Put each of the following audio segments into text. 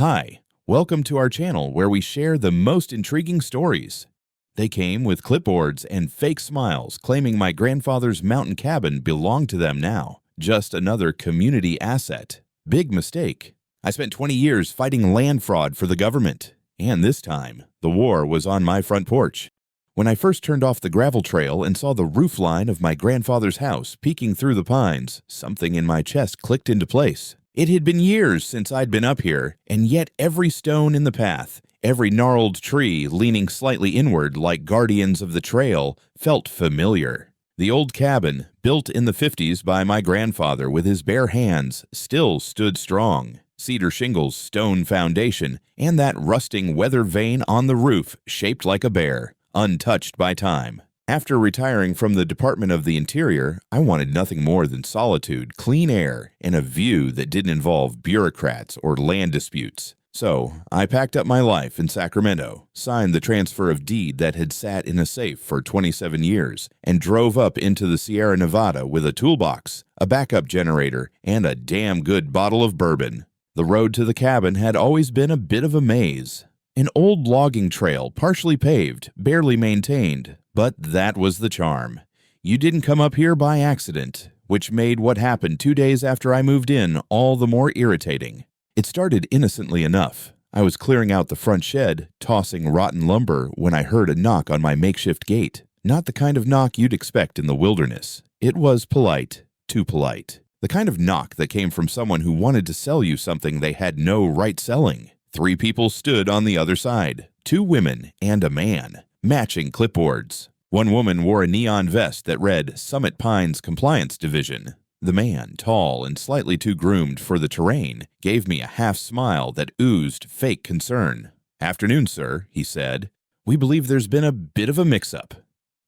Hi, welcome to our channel where we share the most intriguing stories. They came with clipboards and fake smiles claiming my grandfather's mountain cabin belonged to them now. Just another community asset. Big mistake. I spent 20 years fighting land fraud for the government. And this time, the war was on my front porch. When I first turned off the gravel trail and saw the roof line of my grandfather's house peeking through the pines, something in my chest clicked into place. It had been years since I'd been up here, and yet every stone in the path, every gnarled tree leaning slightly inward like guardians of the trail, felt familiar. The old cabin, built in the 50s by my grandfather with his bare hands, still stood strong. Cedar shingles, stone foundation, and that rusting weather vane on the roof shaped like a bear, untouched by time. After retiring from the Department of the Interior, I wanted nothing more than solitude, clean air, and a view that didn't involve bureaucrats or land disputes. So, I packed up my life in Sacramento, signed the transfer of deed that had sat in a safe for 27 years, and drove up into the Sierra Nevada with a toolbox, a backup generator, and a damn good bottle of bourbon. The road to the cabin had always been a bit of a maze. An old logging trail, partially paved, barely maintained, but that was the charm. You didn't come up here by accident, which made what happened 2 days after I moved in all the more irritating. It started innocently enough. I was clearing out the front shed, tossing rotten lumber, when I heard a knock on my makeshift gate. Not the kind of knock you'd expect in the wilderness. It was polite, too polite. The kind of knock that came from someone who wanted to sell you something they had no right selling. 3 people stood on the other side, 2 women and a man, matching clipboards. One woman wore a neon vest that read Summit Pines Compliance Division. The man, tall and slightly too groomed for the terrain, gave me a half smile that oozed fake concern. "Afternoon, sir," he said. "We believe there's been a bit of a mix-up."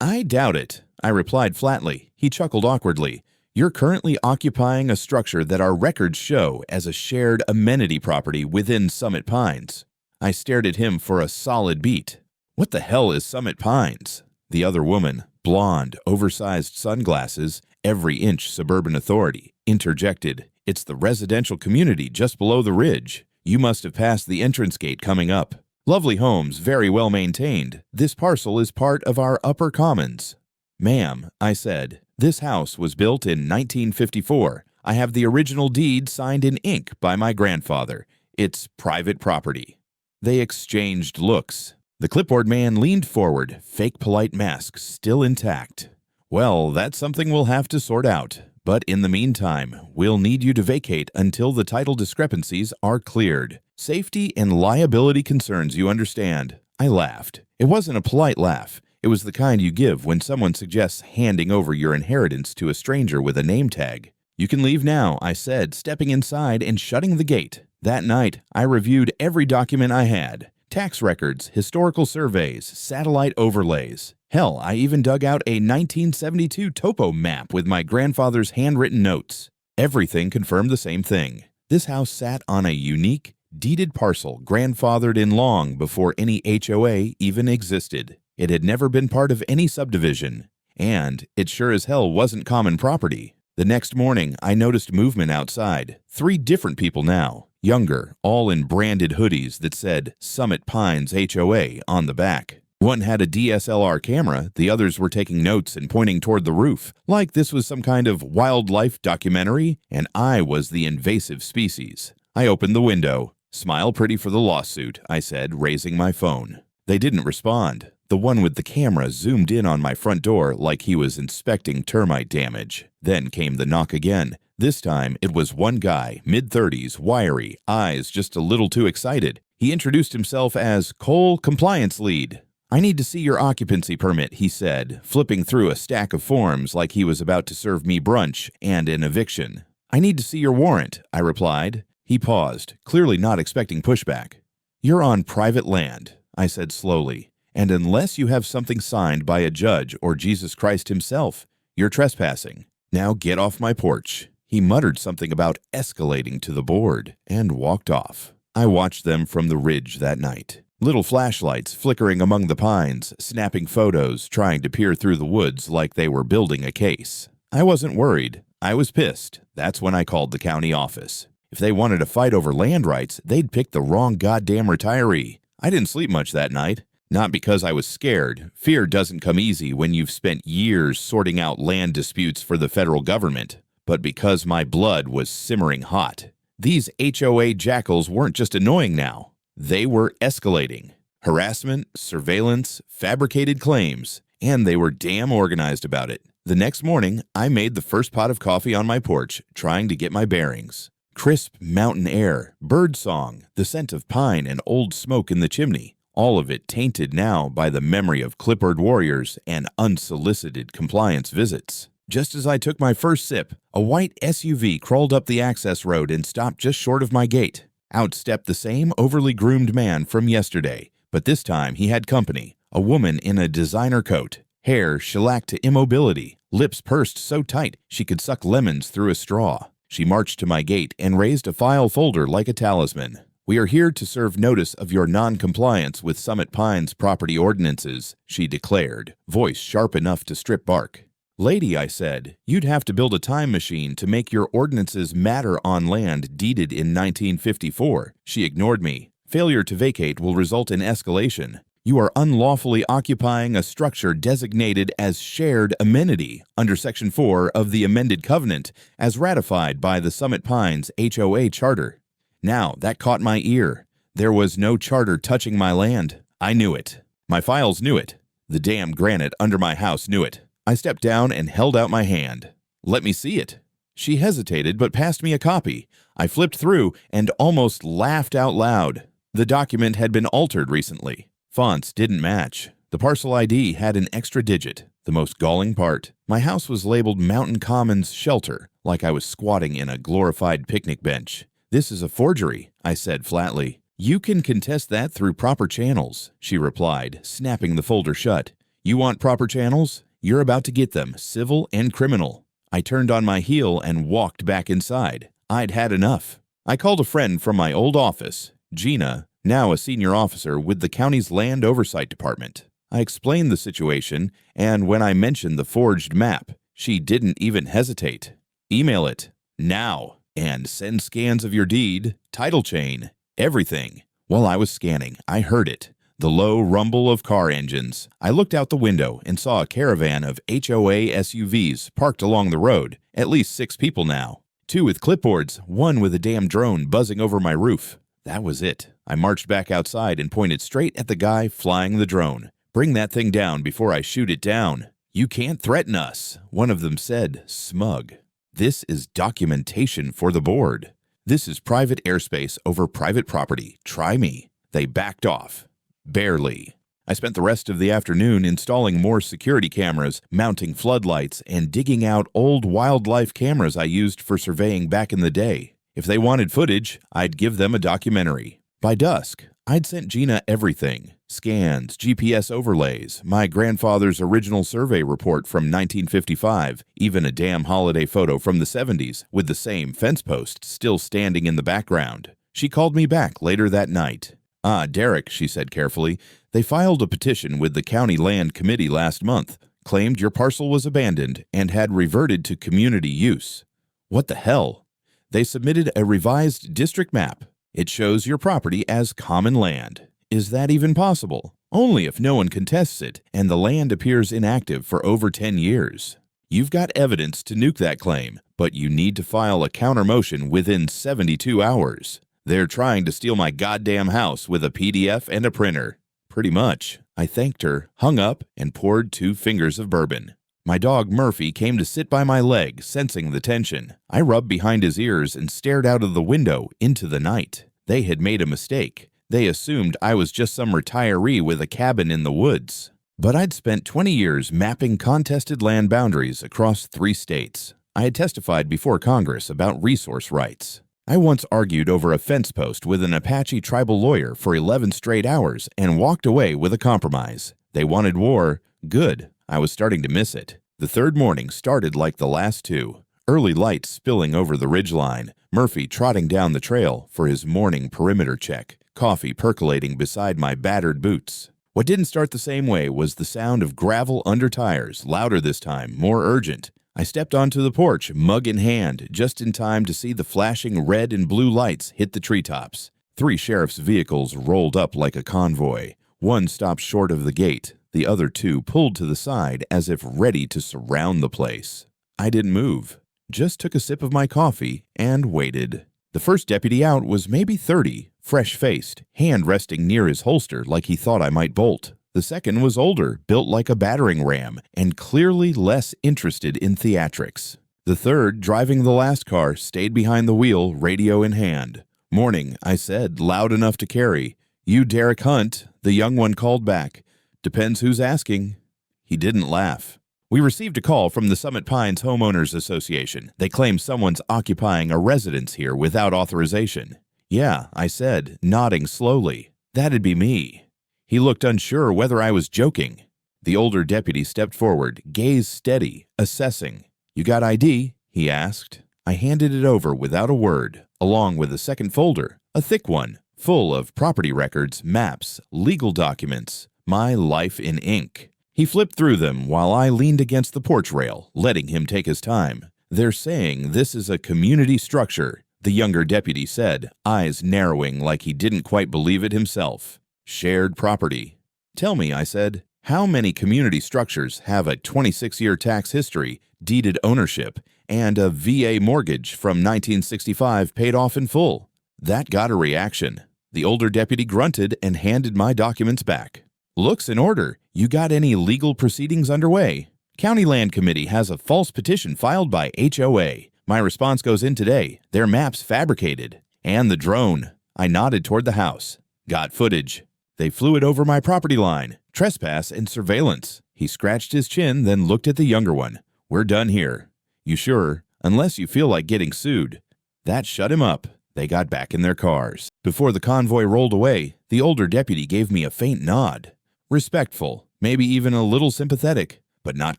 "I doubt it," I replied flatly. He chuckled awkwardly. "You're currently occupying a structure that our records show as a shared amenity property within Summit Pines." I stared at him for a solid beat. "What the hell is Summit Pines?" The other woman, blonde, oversized sunglasses, every inch suburban authority, interjected. "It's the residential community just below the ridge. You must have passed the entrance gate coming up. Lovely homes, very well maintained. This parcel is part of our upper commons." "Ma'am," I said, "this house was built in 1954. I have the original deed signed in ink by my grandfather. It's private property." They exchanged looks. The clipboard man leaned forward, fake polite mask still intact. "Well, that's something we'll have to sort out. But in the meantime, we'll need you to vacate until the title discrepancies are cleared. Safety and liability concerns, you understand." I laughed. It wasn't a polite laugh. It was the kind you give when someone suggests handing over your inheritance to a stranger with a name tag. "You can leave now," I said, stepping inside and shutting the gate. That night, I reviewed every document I had. Tax records, historical surveys, satellite overlays. Hell, I even dug out a 1972 topo map with my grandfather's handwritten notes. Everything confirmed the same thing. This house sat on a unique, deeded parcel grandfathered in long before any HOA even existed. It had never been part of any subdivision, and it sure as hell wasn't common property. The next morning, I noticed movement outside. 3 different people now, younger, all in branded hoodies that said Summit Pines HOA on the back. One had a DSLR camera, the others were taking notes and pointing toward the roof, like this was some kind of wildlife documentary, and I was the invasive species. I opened the window. "Smile pretty for the lawsuit," I said, raising my phone. They didn't respond. The one with the camera zoomed in on my front door like he was inspecting termite damage. Then came the knock again. This time, it was one guy, mid-30s, wiry, eyes just a little too excited. He introduced himself as Cole Compliance Lead. "I need to see your occupancy permit," he said, flipping through a stack of forms like he was about to serve me brunch and an eviction. "I need to see your warrant," I replied. He paused, clearly not expecting pushback. "You're on private land," I said slowly. "And unless you have something signed by a judge or Jesus Christ himself, you're trespassing. Now get off my porch." He muttered something about escalating to the board and walked off. I watched them from the ridge that night. Little flashlights flickering among the pines, snapping photos, trying to peer through the woods like they were building a case. I wasn't worried. I was pissed. That's when I called the county office. If they wanted to fight over land rights, they'd pick the wrong goddamn retiree. I didn't sleep much that night. Not because I was scared. Fear doesn't come easy when you've spent years sorting out land disputes for the federal government, but because my blood was simmering hot. These HOA jackals weren't just annoying now. They were escalating. Harassment, surveillance, fabricated claims, and they were damn organized about it. The next morning, I made the first pot of coffee on my porch, trying to get my bearings. Crisp mountain air, bird song, the scent of pine and old smoke in the chimney, all of it tainted now by the memory of clipboard warriors and unsolicited compliance visits. Just as I took my first sip, a white SUV crawled up the access road and stopped just short of my gate. Out stepped the same overly groomed man from yesterday, but this time he had company, a woman in a designer coat, hair shellacked to immobility, lips pursed so tight she could suck lemons through a straw. She marched to my gate and raised a file folder like a talisman. "We are here to serve notice of your non-compliance with Summit Pines property ordinances," she declared, voice sharp enough to strip bark. "Lady," I said, "you'd have to build a time machine to make your ordinances matter on land deeded in 1954. She ignored me. "Failure to vacate will result in escalation. You are unlawfully occupying a structure designated as shared amenity under Section 4 of the amended covenant as ratified by the Summit Pines HOA charter." Now, that caught my ear. There was no charter touching my land. I knew it. My files knew it. The damn granite under my house knew it. I stepped down and held out my hand. "Let me see it." She hesitated but passed me a copy. I flipped through and almost laughed out loud. The document had been altered recently. Fonts didn't match. The parcel ID had an extra digit. The most galling part, my house was labeled Mountain Commons Shelter, like I was squatting in a glorified picnic bench. "This is a forgery," I said flatly. "You can contest that through proper channels," she replied, snapping the folder shut. "You want proper channels? You're about to get them, civil and criminal." I turned on my heel and walked back inside. I'd had enough. I called a friend from my old office, Gina, now a senior officer with the county's Land Oversight Department. I explained the situation, and when I mentioned the forged map, she didn't even hesitate. "Email it, now, and send scans of your deed, title chain, everything." While I was scanning, I heard it. The low rumble of car engines. I looked out the window and saw a caravan of HOA SUVs parked along the road, at least 6 people now. 2 with clipboards, 1 with a damn drone buzzing over my roof. That was it. I marched back outside and pointed straight at the guy flying the drone. "Bring that thing down before I shoot it down." "You can't threaten us," one of them said, smug. "This is documentation for the board. This is private airspace over private property. Try me." They backed off. Barely. I spent the rest of the afternoon installing more security cameras, mounting floodlights, and digging out old wildlife cameras I used for surveying back in the day. If they wanted footage, I'd give them a documentary. By dusk, I'd sent Gina everything. Scans, GPS overlays, my grandfather's original survey report from 1955, even a damn holiday photo from the 70s with the same fence post still standing in the background. She called me back later that night. "Ah, Derek," she said carefully, "they filed a petition with the County Land Committee last month, claimed your parcel was abandoned, and had reverted to community use." "What the hell?" "They submitted a revised district map. It shows your property as common land." "Is that even possible?" "Only if no one contests it, and the land appears inactive for over 10 years. You've got evidence to nuke that claim, but you need to file a counter motion within 72 hours. They're trying to steal my goddamn house with a PDF and a printer." "Pretty much." I thanked her, hung up, and poured 2 fingers of bourbon. My dog Murphy came to sit by my leg, sensing the tension. I rubbed behind his ears and stared out of the window into the night. They had made a mistake. They assumed I was just some retiree with a cabin in the woods. But I'd spent 20 years mapping contested land boundaries across 3 states. I had testified before Congress about resource rights. I once argued over a fence post with an Apache tribal lawyer for 11 straight hours and walked away with a compromise. They wanted war. Good. I was starting to miss it. The 3rd morning started like the last 2. Early light spilling over the ridgeline, Murphy trotting down the trail for his morning perimeter check, coffee percolating beside my battered boots. What didn't start the same way was the sound of gravel under tires, louder this time, more urgent. I stepped onto the porch, mug in hand, just in time to see the flashing red and blue lights hit the treetops. 3 sheriff's vehicles rolled up like a convoy. One stopped short of the gate. The other 2 pulled to the side as if ready to surround the place. I didn't move, just took a sip of my coffee and waited. The first deputy out was maybe 30, fresh-faced, hand resting near his holster like he thought I might bolt. The second was older, built like a battering ram, and clearly less interested in theatrics. The third, driving the last car, stayed behind the wheel, radio in hand. "Morning," I said, loud enough to carry. "You Derek Hunt?" The young one called back. "Depends who's asking." He didn't laugh. "We received a call from the Summit Pines Homeowners Association. They claim someone's occupying a residence here without authorization." "Yeah," I said, nodding slowly. "That'd be me." He looked unsure whether I was joking. The older deputy stepped forward, gaze steady, assessing. "You got ID?" he asked. I handed it over without a word, along with a second folder, a thick one, full of property records, maps, legal documents, my life in ink. He flipped through them while I leaned against the porch rail, letting him take his time. "They're saying this is a community structure," the younger deputy said, eyes narrowing like he didn't quite believe it himself. "Shared property." "Tell me," I said, "how many community structures have a 26-year tax history, deeded ownership, and a VA mortgage from 1965 paid off in full?" That got a reaction. The older deputy grunted and handed my documents back. "Looks in order. You got any legal proceedings underway?" "County Land Committee has a false petition filed by HOA. My response goes in today. Their maps fabricated. And the drone." I nodded toward the house. "Got footage. They flew it over my property line. Trespass and surveillance." He scratched his chin, then looked at the younger one. "We're done here." "You sure? Unless you feel like getting sued." That shut him up. They got back in their cars. Before the convoy rolled away, the older deputy gave me a faint nod. Respectful, maybe even a little sympathetic, but not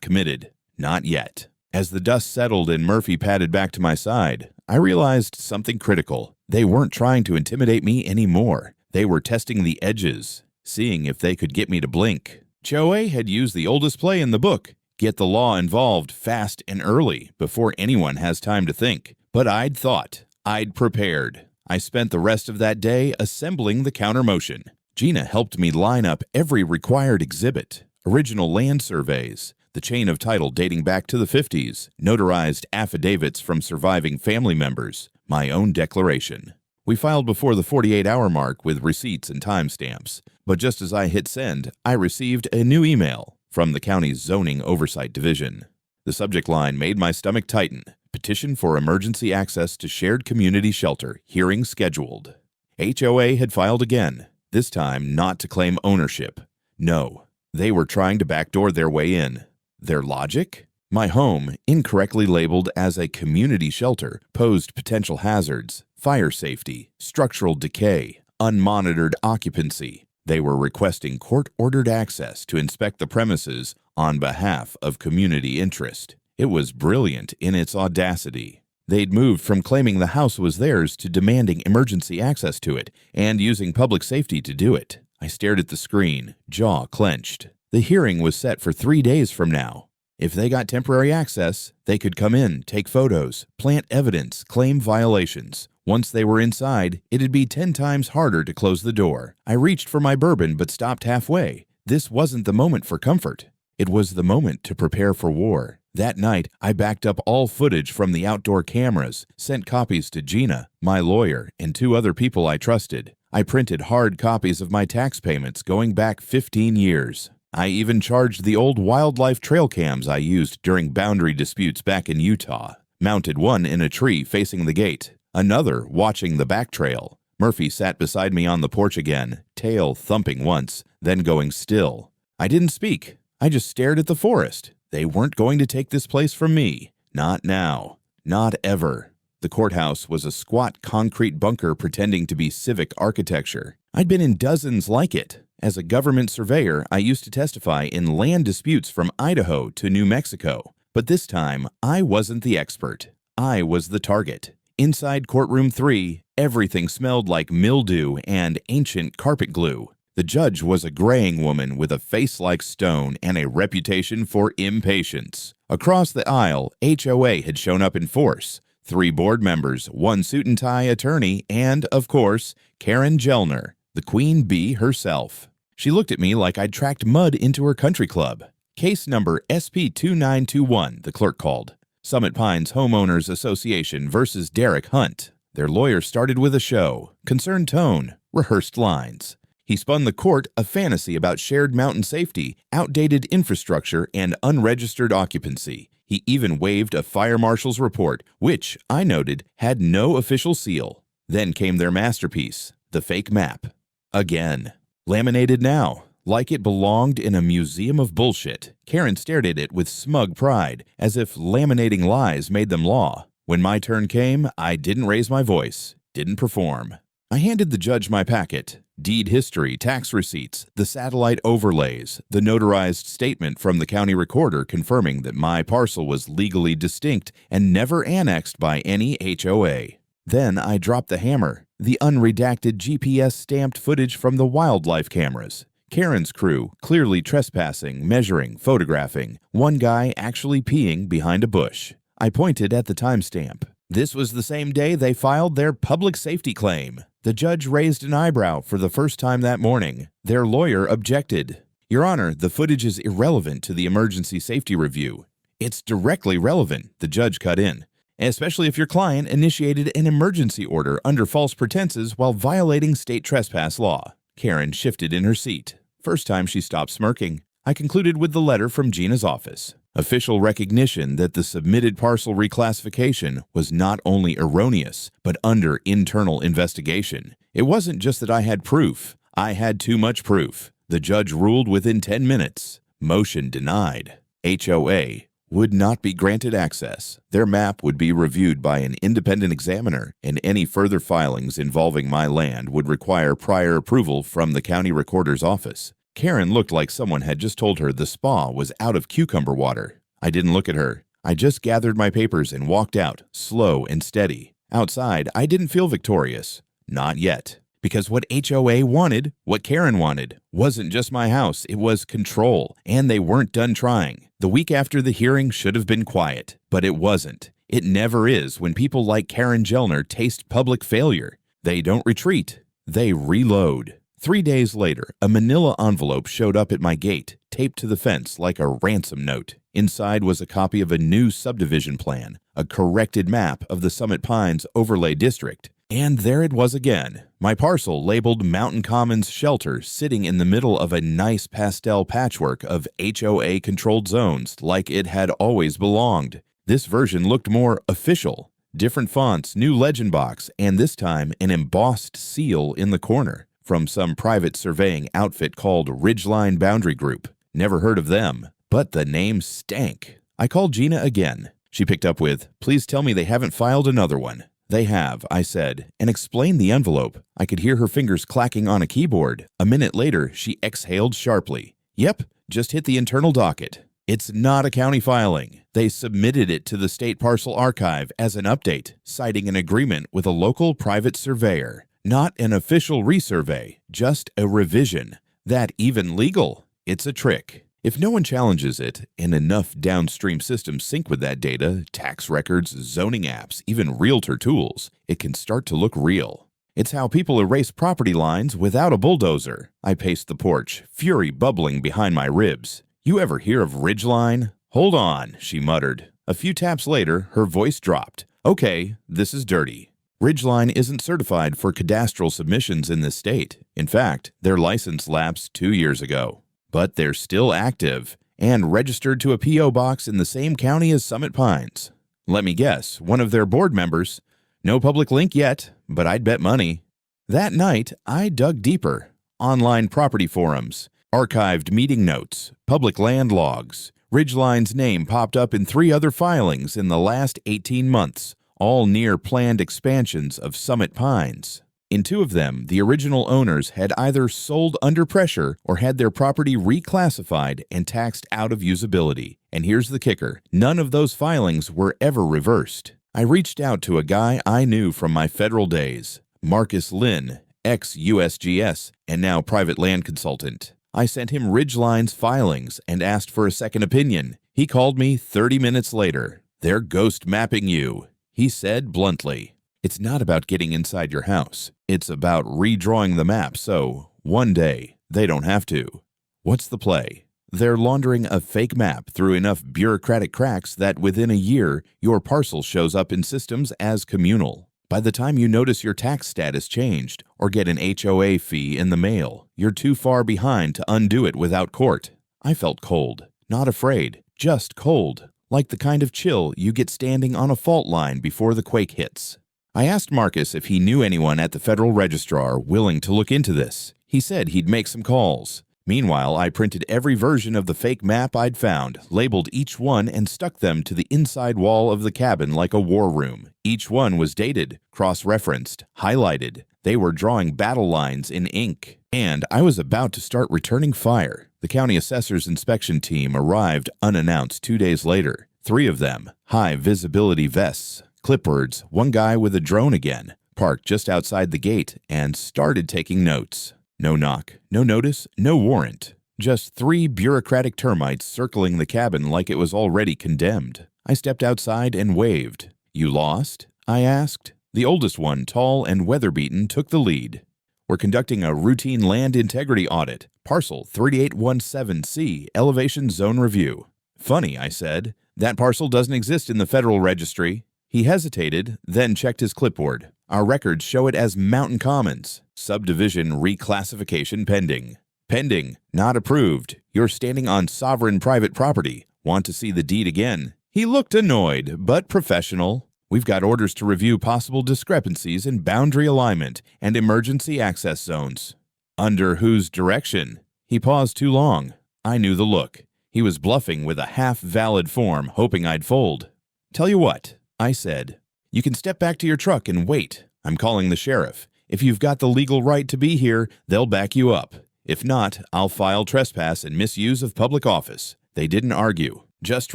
committed. Not yet. As the dust settled and Murphy padded back to my side, I realized something critical. They weren't trying to intimidate me anymore. They were testing the edges, seeing if they could get me to blink. HOA had used the oldest play in the book, get the law involved fast and early before anyone has time to think. But I'd thought, I'd prepared. I spent the rest of that day assembling the countermotion. Gina helped me line up every required exhibit, original land surveys, the chain of title dating back to the 50s, notarized affidavits from surviving family members, my own declaration. We filed before the 48-hour mark with receipts and timestamps, but just as I hit send, I received a new email from the county's Zoning Oversight Division. The subject line made my stomach tighten. Petition for emergency access to shared community shelter, hearing scheduled. HOA had filed again, this time not to claim ownership. No, they were trying to backdoor their way in. Their logic? My home, incorrectly labeled as a community shelter, posed potential hazards, fire safety, structural decay, unmonitored occupancy. They were requesting court-ordered access to inspect the premises on behalf of community interest. It was brilliant in its audacity. They'd moved from claiming the house was theirs to demanding emergency access to it and using public safety to do it. I stared at the screen, jaw clenched. The hearing was set for 3 days from now. If they got temporary access, they could come in, take photos, plant evidence, claim violations. Once they were inside, it'd be 10 times harder to close the door. I reached for my bourbon but stopped halfway. This wasn't the moment for comfort. It was the moment to prepare for war. That night, I backed up all footage from the outdoor cameras, sent copies to Gina, my lawyer, and 2 other people I trusted. I printed hard copies of my tax payments going back 15 years. I even charged the old wildlife trail cams I used during boundary disputes back in Utah. Mounted one in a tree facing the gate, another watching the back trail. Murphy sat beside me on the porch again, tail thumping once, then going still. I didn't speak. I just stared at the forest. They weren't going to take this place from me. Not now. Not ever. The courthouse was a squat concrete bunker pretending to be civic architecture. I'd been in dozens like it. As a government surveyor, I used to testify in land disputes from Idaho to New Mexico. But this time, I wasn't the expert. I was the target. Inside courtroom 3, everything smelled like mildew and ancient carpet glue. The judge was a graying woman with a face like stone and a reputation for impatience. Across the aisle, HOA had shown up in force. 3 board members, 1 suit-and-tie attorney, and, of course, Karen Gellner, the queen bee herself. She looked at me like I'd tracked mud into her country club. Case number SP2921, the clerk called. Summit Pines Homeowners Association versus Derek Hunt. Their lawyer started with a show, concerned tone, rehearsed lines. He spun the court a fantasy about shared mountain safety, outdated infrastructure, and unregistered occupancy. He even waived a fire marshal's report, which, I noted, had no official seal. Then came their masterpiece, the fake map. Again. Laminated now, like it belonged in a museum of bullshit. Karen stared at it with smug pride, as if laminating lies made them law. When my turn came, I didn't raise my voice, didn't perform. I handed the judge my packet. Deed history, tax receipts, the satellite overlays, the notarized statement from the county recorder confirming that my parcel was legally distinct and never annexed by any HOA. Then I dropped the hammer, the unredacted GPS-stamped footage from the wildlife cameras. Karen's crew clearly trespassing, measuring, photographing, one guy actually peeing behind a bush. I pointed at the timestamp. This was the same day they filed their public safety claim. The judge raised an eyebrow for the first time that morning. Their lawyer objected. Your Honor, the footage is irrelevant to the emergency safety review. It's directly relevant, the judge cut in, especially if your client initiated an emergency order under false pretenses while violating state trespass law. Karen shifted in her seat. First time she stopped smirking. I concluded with the letter from Gina's office. Official recognition that the submitted parcel reclassification was not only erroneous, but under internal investigation. It wasn't just that I had proof. I had too much proof. The judge ruled within 10 minutes. Motion denied. HOA would not be granted access. Their map would be reviewed by an independent examiner, and any further filings involving my land would require prior approval from the county recorder's office. Karen looked like someone had just told her the spa was out of cucumber water. I didn't look at her. I just gathered my papers and walked out, slow and steady. Outside, I didn't feel victorious. Not yet. Because what HOA wanted, what Karen wanted, wasn't just my house, it was control, and they weren't done trying. The week after the hearing should have been quiet, but it wasn't. It never is when people like Karen Gellner taste public failure. They don't retreat. They reload. 3 days later, a manila envelope showed up at my gate, taped to the fence like a ransom note. Inside was a copy of a new subdivision plan, a corrected map of the Summit Pines Overlay District. And there it was again, my parcel labeled Mountain Commons Shelter sitting in the middle of a nice pastel patchwork of HOA-controlled zones like it had always belonged. This version looked more official. Different fonts, new legend box, and this time an embossed seal in the corner. From some private surveying outfit called Ridgeline Boundary Group. Never heard of them, but the name stank. I called Gina again. She picked up with, "Please tell me they haven't filed another one." "They have," I said, and explained the envelope. I could hear her fingers clacking on a keyboard. A minute later, she exhaled sharply. "Yep, just hit the internal docket. It's not a county filing. They submitted it to the state parcel archive as an update, citing an agreement with a local private surveyor. Not an official resurvey, just a revision. That even legal? It's a trick. If no one challenges it, and enough downstream systems sync with that data, tax records, zoning apps, even realtor tools, it can start to look real. It's how people erase property lines without a bulldozer. I paced the porch, fury bubbling behind my ribs. "You ever hear of Ridgeline?" "Hold on," she muttered. A few taps later, her voice dropped. "Okay, this is dirty. Ridgeline isn't certified for cadastral submissions in this state. In fact, their license lapsed 2 years ago. But they're still active and registered to a P.O. box in the same county as Summit Pines. Let me guess, one of their board members. No public link yet, but I'd bet money." That night, I dug deeper. Online property forums, archived meeting notes, public land logs. Ridgeline's name popped up in 3 other filings in the last 18 months. All near planned expansions of Summit Pines. In 2 of them, the original owners had either sold under pressure or had their property reclassified and taxed out of usability. And here's the kicker, none of those filings were ever reversed. I reached out to a guy I knew from my federal days, Marcus Lynn, ex-USGS and now private land consultant. I sent him Ridgeline's filings and asked for a second opinion. He called me 30 minutes later. "They're ghost mapping you," he said bluntly. "It's not about getting inside your house. It's about redrawing the map so, one day, they don't have to." What's the play? They're laundering a fake map through enough bureaucratic cracks that within a year, your parcel shows up in systems as communal. By the time you notice your tax status changed or get an HOA fee in the mail, you're too far behind to undo it without court. I felt cold, not afraid, just cold, like the kind of chill you get standing on a fault line before the quake hits. I asked Marcus if he knew anyone at the Federal Registrar willing to look into this. He said he'd make some calls. Meanwhile, I printed every version of the fake map I'd found, labeled each one, and stuck them to the inside wall of the cabin like a war room. Each one was dated, cross-referenced, highlighted. They were drawing battle lines in ink. And I was about to start returning fire. The county assessor's inspection team arrived unannounced 2 days later. 3 of them, high-visibility vests, clipboards, one guy with a drone again, parked just outside the gate and started taking notes. No knock, no notice, no warrant. Just 3 bureaucratic termites circling the cabin like it was already condemned. I stepped outside and waved. "You lost?" I asked. The oldest one, tall and weather-beaten, took the lead. "We're conducting a routine land integrity audit. Parcel 3817C, elevation zone review." "Funny," I said. "That parcel doesn't exist in the Federal Registry." He hesitated, then checked his clipboard. "Our records show it as Mountain Commons. Subdivision reclassification pending." "Pending, not approved. You're standing on sovereign private property. Want to see the deed again?" He looked annoyed, but professional. "We've got orders to review possible discrepancies in boundary alignment and emergency access zones." "Under whose direction?" He paused too long. I knew the look. He was bluffing with a half-valid form, hoping I'd fold. "Tell you what," I said. "You can step back to your truck and wait. I'm calling the sheriff. If you've got the legal right to be here, they'll back you up. If not, I'll file trespass and misuse of public office." They didn't argue, just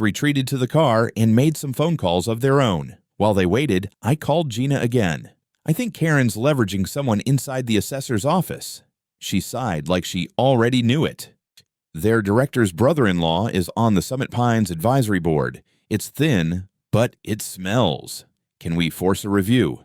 retreated to the car and made some phone calls of their own. While they waited, I called Gina again. "I think Karen's leveraging someone inside the assessor's office." She sighed like she already knew it. "Their director's brother-in-law is on the Summit Pines advisory board. It's thin, but it smells. Can we force a review?"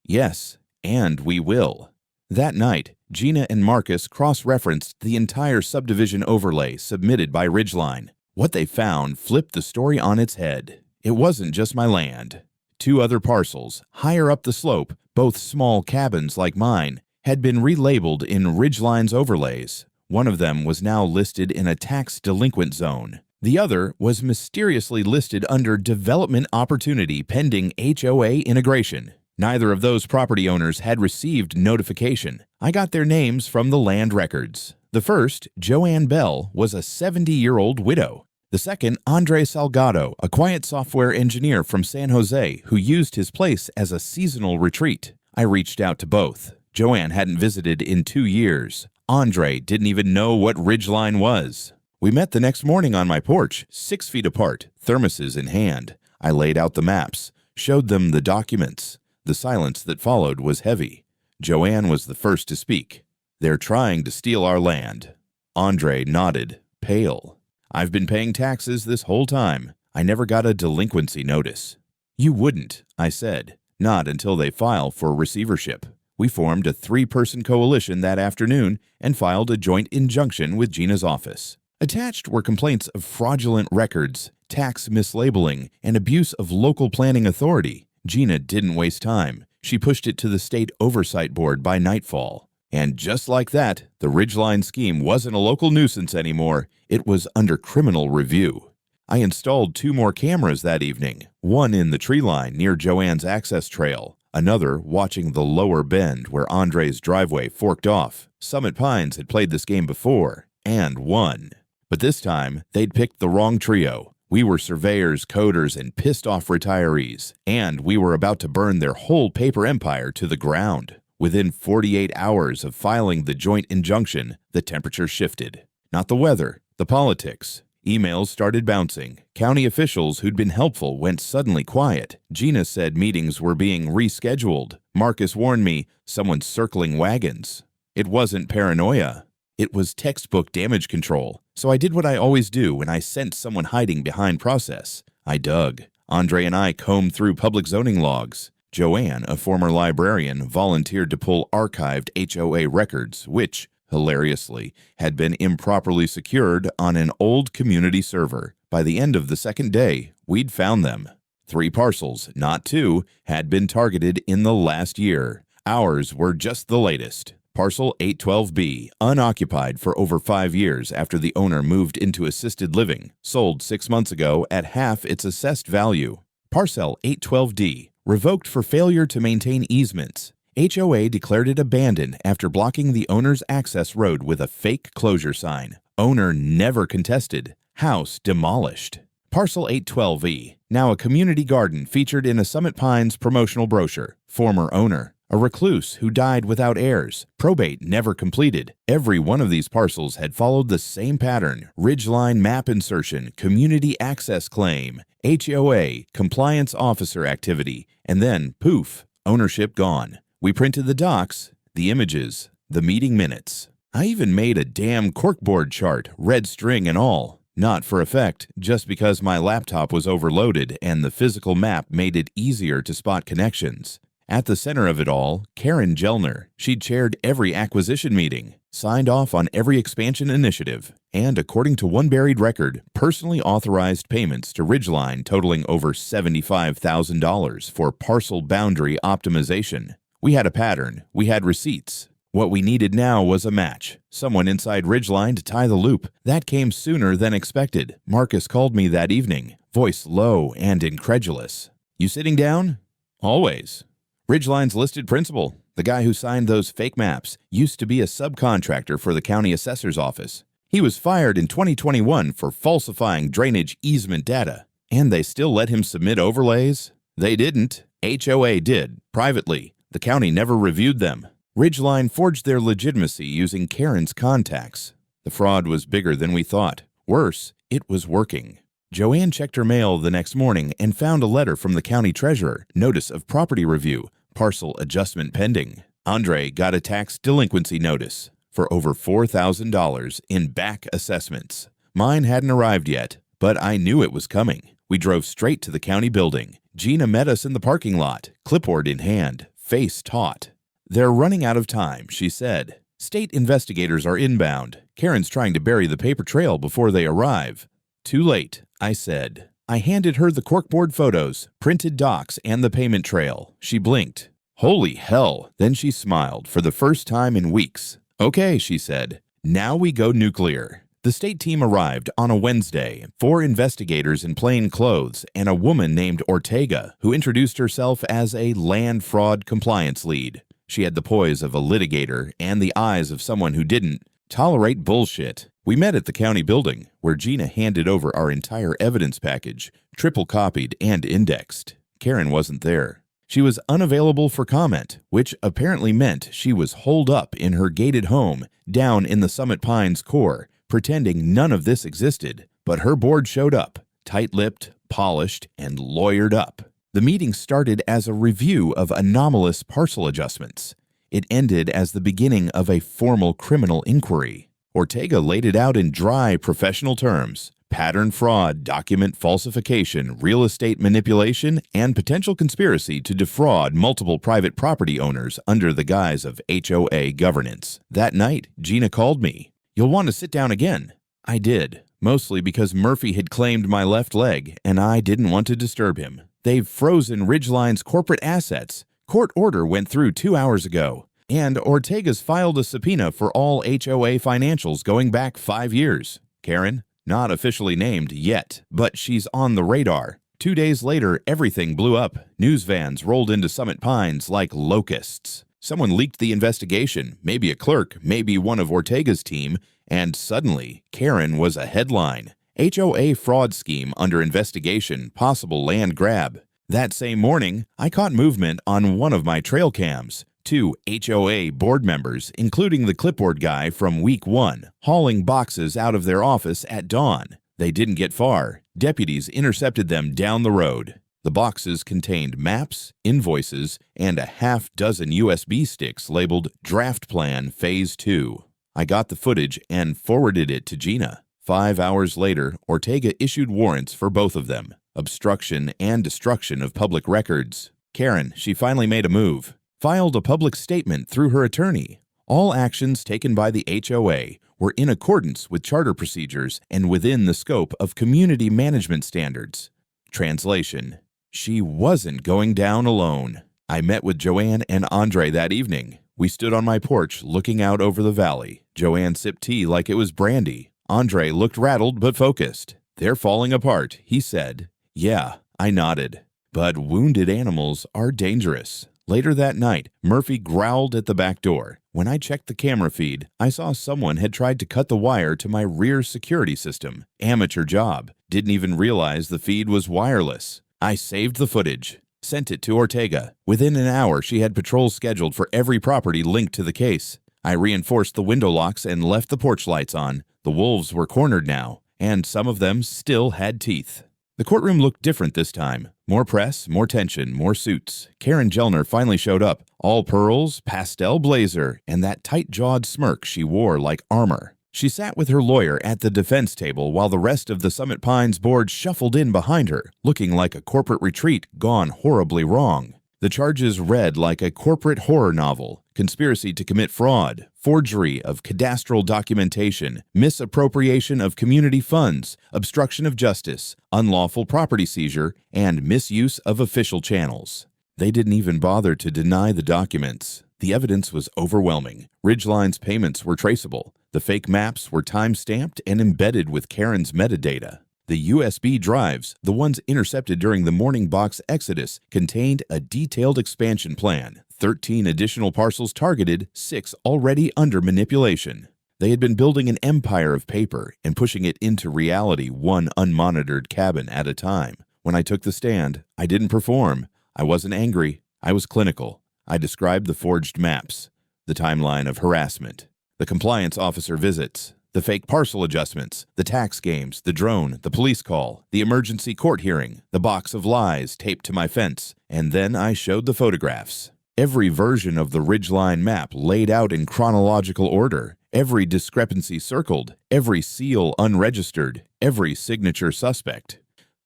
"Yes, and we will." That night, Gina and Marcus cross-referenced the entire subdivision overlay submitted by Ridgeline. What they found flipped the story on its head. It wasn't just my land. 2 other parcels, higher up the slope, both small cabins like mine, had been relabeled in Ridgeline's overlays. One of them was now listed in a tax delinquent zone. The other was mysteriously listed under development opportunity pending HOA integration. Neither of those property owners had received notification. I got their names from the land records. The first, Joanne Bell, was a 70-year-old widow. The second, Andre Salgado, a quiet software engineer from San Jose who used his place as a seasonal retreat. I reached out to both. Joanne hadn't visited in 2 years. Andre didn't even know what Ridgeline was. We met the next morning on my porch, 6 feet apart, thermoses in hand. I laid out the maps, showed them the documents. The silence that followed was heavy. Joanne was the first to speak. "They're trying to steal our land." Andre nodded, pale. "I've been paying taxes this whole time. I never got a delinquency notice." "You wouldn't," I said. "Not until they file for receivership." We formed a 3-person coalition that afternoon and filed a joint injunction with Gina's office. Attached were complaints of fraudulent records, tax mislabeling, and abuse of local planning authority. Gina didn't waste time. She pushed it to the state oversight board by nightfall. And just like that, the Ridgeline scheme wasn't a local nuisance anymore. It was under criminal review. I installed 2 more cameras that evening, one in the tree line near Joanne's access trail, another watching the lower bend where Andre's driveway forked off. Summit Pines had played this game before, and won. But this time, they'd picked the wrong trio. We were surveyors, coders, and pissed-off retirees, and we were about to burn their whole paper empire to the ground. Within 48 hours of filing the joint injunction, the temperature shifted. Not the weather, the politics. Emails started bouncing. County officials who'd been helpful went suddenly quiet. Gina said meetings were being rescheduled. Marcus warned me, someone's circling wagons. It wasn't paranoia. It was textbook damage control, so I did what I always do when I sensed someone hiding behind process. I dug. Andre and I combed through public zoning logs. Joanne, a former librarian, volunteered to pull archived HOA records, which, hilariously, had been improperly secured on an old community server. By the end of the second day, we'd found them. 3 parcels, not 2, had been targeted in the last year. Ours were just the latest. Parcel 812B, unoccupied for over 5 years after the owner moved into assisted living, sold 6 months ago at half its assessed value. Parcel 812D, revoked for failure to maintain easements. HOA declared it abandoned after blocking the owner's access road with a fake closure sign. Owner never contested. House demolished. Parcel 812E, now a community garden featured in a Summit Pines promotional brochure. Former owner, a recluse who died without heirs. Probate never completed. Every one of these parcels had followed the same pattern: ridgeline map insertion, community access claim, HOA, compliance officer activity, and then, poof, ownership gone. We printed the docs, the images, the meeting minutes. I even made a damn corkboard chart, red string and all. Not for effect, just because my laptop was overloaded and the physical map made it easier to spot connections. At the center of it all, Karen Gellner. She'd chaired every acquisition meeting, signed off on every expansion initiative, and, according to one buried record, personally authorized payments to Ridgeline totaling over $75,000 for parcel boundary optimization. We had a pattern. We had receipts. What we needed now was a match. Someone inside Ridgeline to tie the loop. That came sooner than expected. Marcus called me that evening, voice low and incredulous. "You sitting down?" "Always." Ridgeline's listed principal, the guy who signed those fake maps, used to be a subcontractor for the county assessor's office. He was fired in 2021 for falsifying drainage easement data. And they still let him submit overlays? They didn't. HOA did, privately. The county never reviewed them. Ridgeline forged their legitimacy using Karen's contacts. The fraud was bigger than we thought. Worse, it was working. Joanne checked her mail the next morning and found a letter from the county treasurer, notice of property review, parcel adjustment pending. Andre got a tax delinquency notice for over $4,000 in back assessments. Mine hadn't arrived yet, but I knew it was coming. We drove straight to the county building. Gina met us in the parking lot, clipboard in hand, face taut. "They're running out of time," she said. "State investigators are inbound. Karen's trying to bury the paper trail before they arrive." "Too late," I said. I handed her the corkboard photos, printed docs, and the payment trail. She blinked. "Holy hell!" Then she smiled for the first time in weeks. "Okay," she said. "Now we go nuclear." The state team arrived on a Wednesday, 4 investigators in plain clothes, and a woman named Ortega, who introduced herself as a land fraud compliance lead. She had the poise of a litigator and the eyes of someone who didn't tolerate bullshit. We met at the county building, where Gina handed over our entire evidence package, triple copied and indexed. Karen wasn't there. She was unavailable for comment, which apparently meant she was holed up in her gated home down in the Summit Pines core, pretending none of this existed. But her board showed up, tight-lipped, polished, and lawyered up. The meeting started as a review of anomalous parcel adjustments. It ended as the beginning of a formal criminal inquiry. Ortega laid it out in dry, professional terms: pattern fraud, document falsification, real estate manipulation, and potential conspiracy to defraud multiple private property owners under the guise of HOA governance. That night, Gina called me. "You'll want to sit down again." I did, mostly because Murphy had claimed my left leg, and I didn't want to disturb him. They've frozen Ridgeline's corporate assets. Court order went through 2 hours ago. And Ortega's filed a subpoena for all HOA financials going back 5 years. Karen, not officially named yet, but she's on the radar. 2 days later, everything blew up. News vans rolled into Summit Pines like locusts. Someone leaked the investigation, maybe a clerk, maybe one of Ortega's team, and suddenly, Karen was a headline. HOA fraud scheme under investigation, possible land grab. That same morning, I caught movement on one of my trail cams. 2 HOA board members, including the clipboard guy from week 1, hauling boxes out of their office at dawn. They didn't get far. Deputies intercepted them down the road. The boxes contained maps, invoices, and a half-dozen USB sticks labeled Draft Plan Phase 2. I got the footage and forwarded it to Gina. 5 hours later, Ortega issued warrants for both of them: obstruction and destruction of public records. Karen, she finally made a move. Filed a public statement through her attorney. All actions taken by the HOA were in accordance with charter procedures and within the scope of community management standards. Translation: she wasn't going down alone. I met with Joanne and Andre that evening. We stood on my porch looking out over the valley. Joanne sipped tea like it was brandy. Andre looked rattled but focused. "They're falling apart," he said. "Yeah," I nodded. But wounded animals are dangerous. Later that night, Murphy growled at the back door. When I checked the camera feed, I saw someone had tried to cut the wire to my rear security system. Amateur job. Didn't even realize the feed was wireless. I saved the footage. Sent it to Ortega. Within an hour, she had patrols scheduled for every property linked to the case. I reinforced the window locks and left the porch lights on. The wolves were cornered now, and some of them still had teeth. The courtroom looked different this time. More press, more tension, more suits. Karen Gellner finally showed up. All pearls, pastel blazer, and that tight-jawed smirk she wore like armor. She sat with her lawyer at the defense table while the rest of the Summit Pines board shuffled in behind her, looking like a corporate retreat gone horribly wrong. The charges read like a corporate horror novel: conspiracy to commit fraud, forgery of cadastral documentation, misappropriation of community funds, obstruction of justice, unlawful property seizure, and misuse of official channels. They didn't even bother to deny the documents. The evidence was overwhelming. Ridgeline's payments were traceable. The fake maps were time-stamped and embedded with Karen's metadata. The USB drives, the ones intercepted during the Morning Box exodus, contained a detailed expansion plan. 13 additional parcels targeted, 6 already under manipulation. They had been building an empire of paper and pushing it into reality one unmonitored cabin at a time. When I took the stand, I didn't perform. I wasn't angry. I was clinical. I described the forged maps, the timeline of harassment, the compliance officer visits, the fake parcel adjustments, the tax games, the drone, the police call, the emergency court hearing, the box of lies taped to my fence, and then I showed the photographs. Every version of the Ridgeline map laid out in chronological order, every discrepancy circled, every seal unregistered, every signature suspect.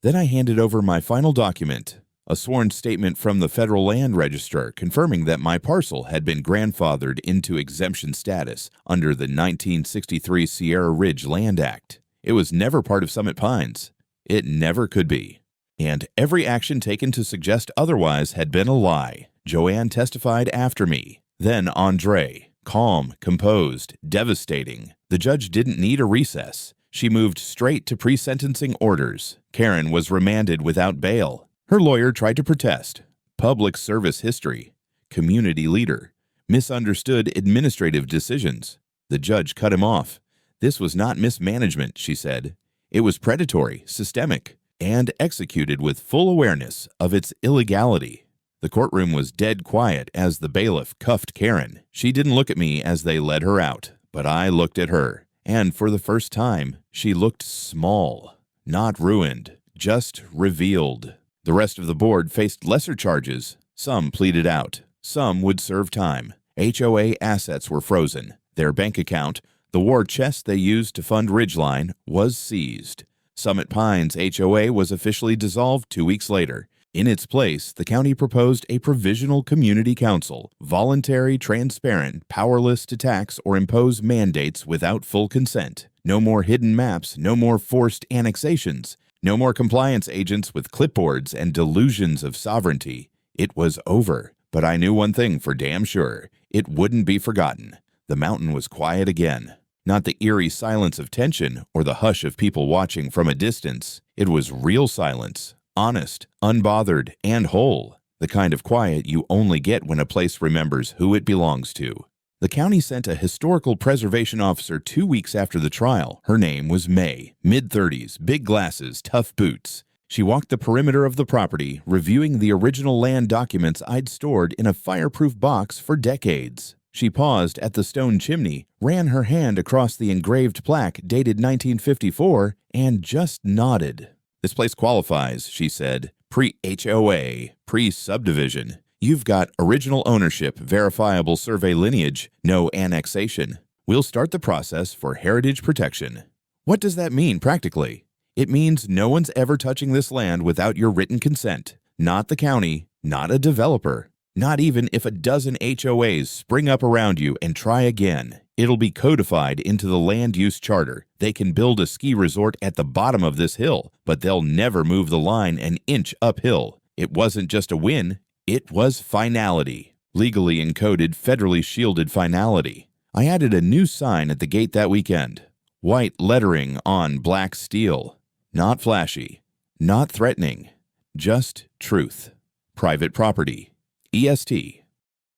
Then I handed over my final document, a sworn statement from the Federal Land Registrar confirming that my parcel had been grandfathered into exemption status under the 1963 Sierra Ridge Land Act. It was never part of Summit Pines. It never could be. And every action taken to suggest otherwise had been a lie. Joanne testified after me. Then Andre. Calm, composed, devastating. The judge didn't need a recess. She moved straight to pre-sentencing orders. Karen was remanded without bail. Her lawyer tried to protest. Public service history. Community leader. Misunderstood administrative decisions. The judge cut him off. This was not mismanagement, she said. It was predatory, systemic, and executed with full awareness of its illegality. The courtroom was dead quiet as the bailiff cuffed Karen. She didn't look at me as they led her out, but I looked at her. And for the first time, she looked small. Not ruined, just revealed. The rest of the board faced lesser charges. Some pleaded out. Some would serve time. HOA assets were frozen. Their bank account, the war chest they used to fund Ridgeline, was seized. Summit Pines HOA was officially dissolved 2 weeks later. In its place, the county proposed a provisional community council, voluntary, transparent, powerless to tax or impose mandates without full consent. No more hidden maps, no more forced annexations. No more compliance agents with clipboards and delusions of sovereignty. It was over, but I knew one thing for damn sure. It wouldn't be forgotten. The mountain was quiet again. Not the eerie silence of tension or the hush of people watching from a distance. It was real silence, honest, unbothered, and whole. The kind of quiet you only get when a place remembers who it belongs to. The county sent a historical preservation officer 2 weeks after the trial. Her name was May, mid-30s, big glasses, tough boots. She walked the perimeter of the property, reviewing the original land documents I'd stored in a fireproof box for decades. She paused at the stone chimney, ran her hand across the engraved plaque dated 1954, and just nodded. "This place qualifies," she said. "Pre-HOA, pre-subdivision. You've got original ownership, verifiable survey lineage, no annexation. We'll start the process for heritage protection. What does that mean practically? It means no one's ever touching this land without your written consent. Not the county, not a developer, not even if a dozen HOAs spring up around you and try again. It'll be codified into the land use charter. They can build a ski resort at the bottom of this hill, but they'll never move the line an inch uphill. It wasn't just a win, it was finality. Legally encoded, federally shielded finality. I added a new sign at the gate that weekend. White lettering on black steel. Not flashy, not threatening, just truth. Private property. EST.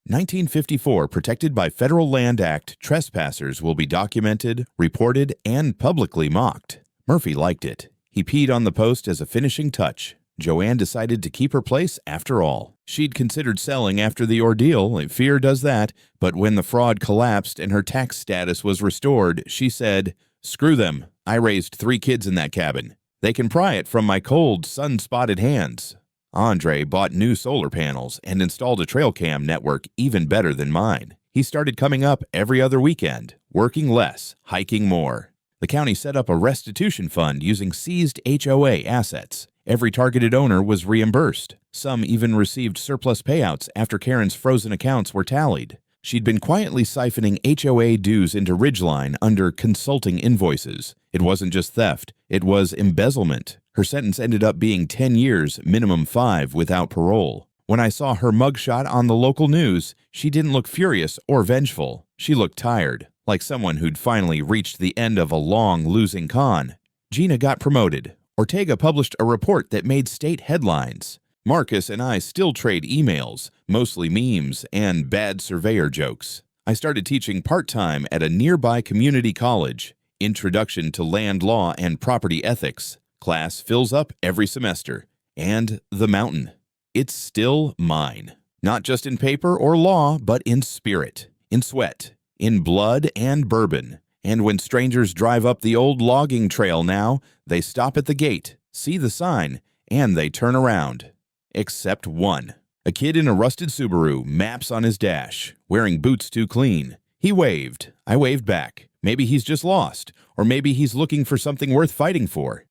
1954 Protected by Federal Land Act, trespassers will be documented, reported, and publicly mocked. Murphy liked it. He peed on the post as a finishing touch. Joanne decided to keep her place after all. She'd considered selling after the ordeal, fear does that, but when the fraud collapsed and her tax status was restored, she said, "Screw them. I raised 3 kids in that cabin. They can pry it from my cold, sun-spotted hands." Andre bought new solar panels and installed a trail cam network even better than mine. He started coming up every other weekend, working less, hiking more. The county set up a restitution fund using seized HOA assets. Every targeted owner was reimbursed. Some even received surplus payouts after Karen's frozen accounts were tallied. She'd been quietly siphoning HOA dues into Ridgeline under consulting invoices. It wasn't just theft, it was embezzlement. Her sentence ended up being 10 years, minimum 5 without parole. When I saw her mugshot on the local news, she didn't look furious or vengeful. She looked tired, like someone who'd finally reached the end of a long losing con. Gina got promoted. Ortega published a report that made state headlines. Marcus and I still trade emails, mostly memes and bad surveyor jokes. I started teaching part-time at a nearby community college. Introduction to Land Law and Property Ethics. Class fills up every semester. And the mountain. It's still mine. Not just in paper or law, but in spirit, in sweat, in blood and bourbon. And when strangers drive up the old logging trail now, they stop at the gate, see the sign, and they turn around. Except one. A kid in a rusted Subaru, maps on his dash, wearing boots too clean. He waved. I waved back. Maybe he's just lost, or maybe he's looking for something worth fighting for.